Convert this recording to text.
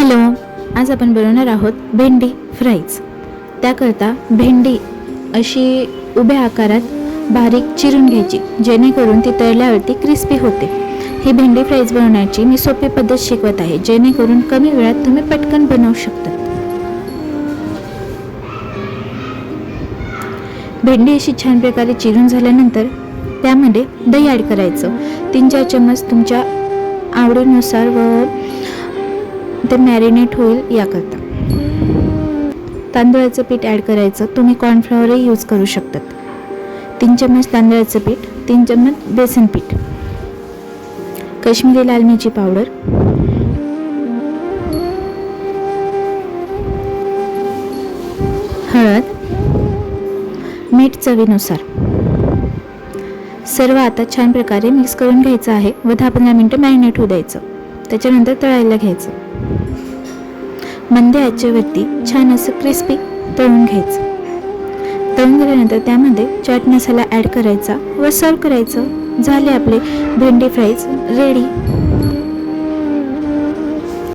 Hello, आज आपण बनवणार आहोत भेंडी फ्राईज. त्याकरता भेंडी अशी उभ्या आकारात बारीक चिरून घ्यायची, जेणेकरून ती तळल्यावरती क्रिस्पी होते. ही भेंडी फ्राईज बनवण्याची मी सोपी पद्धत शिकवत आहे, जेणेकरून कमी वेळात तुम्ही पटकन बनवू शकता. भेंडी अशी छान प्रकारे चिरून झाल्यानंतर त्यामध्ये दही ॲड करायचं. 3-4 चम्मच तुमच्या आवडीनुसार व ते मॅरिनेट होईल याकरता. तांदळाचं पीठ ॲड करायचं. तुम्ही कॉर्नफ्लॉवरही यूज करू शकतात. 3 चम्मच तांदळाचं पीठ, 3 चम्मच बेसन पीठ, काश्मीरी लाल मिरची पावडर, हळद, मीठ चवीनुसार. सर्व आता छान प्रकारे मिक्स करून घ्यायचं आहे व 10-15 मिनिटं मॅरिनेट होऊ द्यायचं. त्याच्यानंतर तळायला घ्यायचं. मंद आचेवरती छान असं क्रिस्पी तळून घ्यायचं. तळून झाल्यानंतर त्यामध्ये चाट मसाला ॲड करायचा व सर्व करायचं. झाले आपले भेंडी फ्राईज रेडी.